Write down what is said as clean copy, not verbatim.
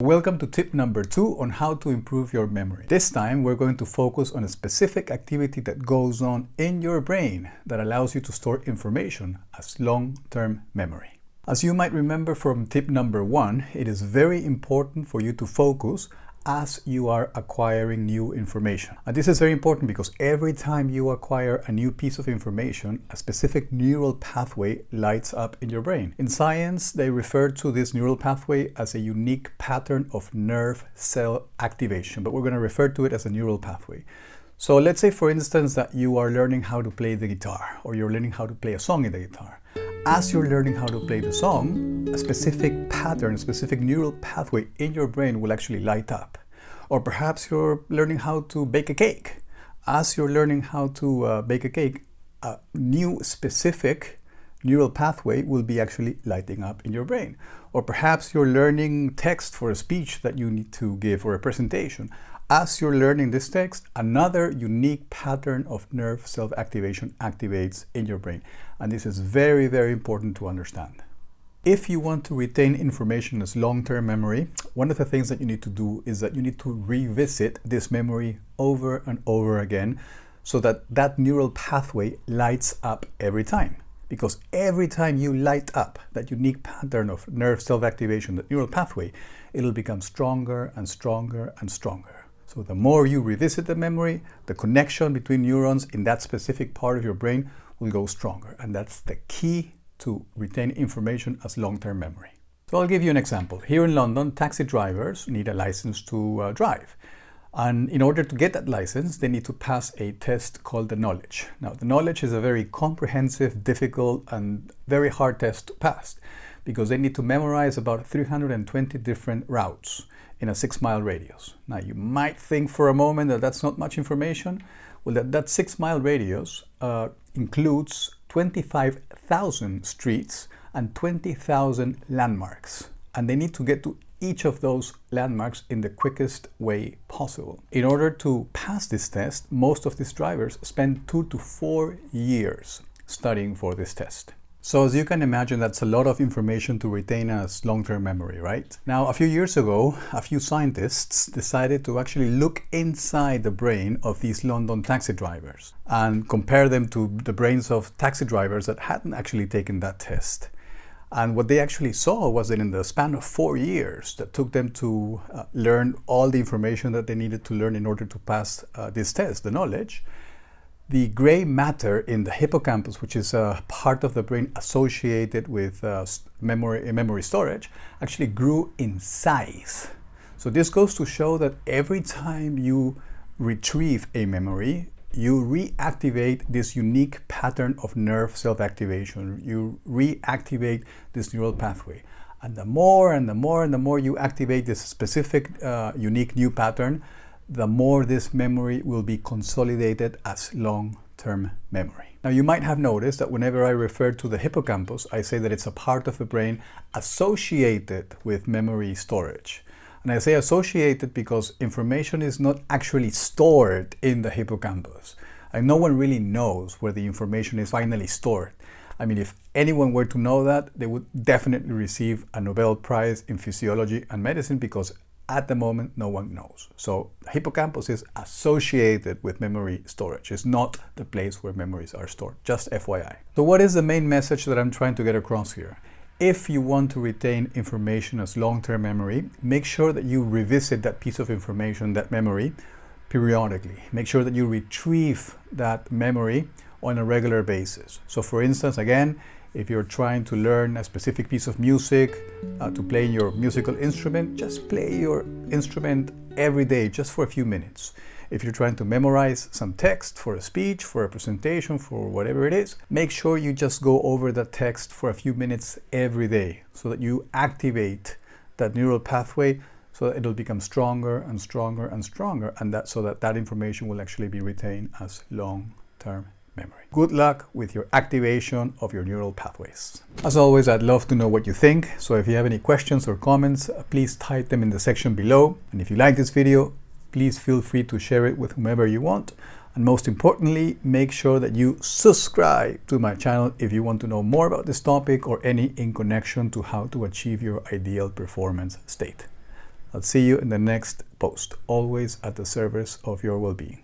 Welcome to tip number 2 on how to improve your memory. This time we're going to focus on a specific activity that goes on in your brain that allows you to store information as long-term memory. As you might remember from tip number 1, it is very important for you to focus as you are acquiring new information. And this is very important because every time you acquire a new piece of information, a specific neural pathway lights up in your brain. In science, they refer to this neural pathway as a unique pattern of nerve cell activation, but we're going to refer to it as a neural pathway. So let's say, for instance, that you are learning how to play the guitar, or you're learning how to play a song in the guitar. As you're learning how to play the song, a specific pattern, a specific neural pathway in your brain will actually light up. Or perhaps you're learning how to bake a cake. As you're learning how to bake a cake, a new specific neural pathway will be actually lighting up in your brain. Or perhaps you're learning text for a speech that you need to give or a presentation. As you're learning this text, another unique pattern of nerve cell activation activates in your brain. And this is very, very important to understand. If you want to retain information as long-term memory, one of the things that you need to do is that you need to revisit this memory over and over again so that that neural pathway lights up every time. Because every time you light up that unique pattern of nerve cell activation, that neural pathway, it'll become stronger and stronger and stronger. So the more you revisit the memory, the connection between neurons in that specific part of your brain will go stronger. And that's the key to retain information as long-term memory. So I'll give you an example. Here in London, taxi drivers need a license to drive. And in order to get that license, they need to pass a test called the knowledge. Now, the knowledge is a very comprehensive, difficult, and very hard test to pass because they need to memorize about 320 different routes in a 6-mile radius. Now, you might think for a moment that that's not much information. Well, that 6-mile radius includes 25,000 streets and 20,000 landmarks. And they need to get to each of those landmarks in the quickest way possible. In order to pass this test, most of these drivers spend 2 to 4 years studying for this test. So as you can imagine, that's a lot of information to retain as long-term memory, right? Now, a few years ago, a few scientists decided to actually look inside the brain of these London taxi drivers and compare them to the brains of taxi drivers that hadn't actually taken that test. And what they actually saw was that in the span of 4 years that took them to learn all the information that they needed to learn in order to pass this test, the knowledge, the gray matter in the hippocampus, which is a part of the brain associated with memory storage, actually grew in size. So this goes to show that every time you retrieve a memory, you reactivate this unique pattern of nerve cell activation. You reactivate this neural pathway. And the more and the more and the more you activate this specific unique new pattern, the more this memory will be consolidated as long-term memory. Now, you might have noticed that whenever I refer to the hippocampus, I say that it's a part of the brain associated with memory storage. And I say associated because information is not actually stored in the hippocampus. And no one really knows where the information is finally stored. I mean, if anyone were to know that, they would definitely receive a Nobel Prize in Physiology and Medicine because at the moment, no one knows. So the hippocampus is associated with memory storage. It's not the place where memories are stored, just FYI. So what is the main message that I'm trying to get across here? If you want to retain information as long-term memory, make sure that you revisit that piece of information, that memory, periodically. Make sure that you retrieve that memory on a regular basis. So for instance, again, if you're trying to learn a specific piece of music, to play your musical instrument, just play your instrument every day, just for a few minutes. If you're trying to memorize some text for a speech, for a presentation, for whatever it is, make sure you just go over that text for a few minutes every day so that you activate that neural pathway so that it'll become stronger and stronger and stronger, and so that information will actually be retained as long-term memory. Good luck with your activation of your neural pathways. As always, I'd love to know what you think. So if you have any questions or comments, please type them in the section below. And if you like this video, please feel free to share it with whomever you want. And most importantly, make sure that you subscribe to my channel if you want to know more about this topic or any in connection to how to achieve your ideal performance state. I'll see you in the next post, always at the service of your well-being.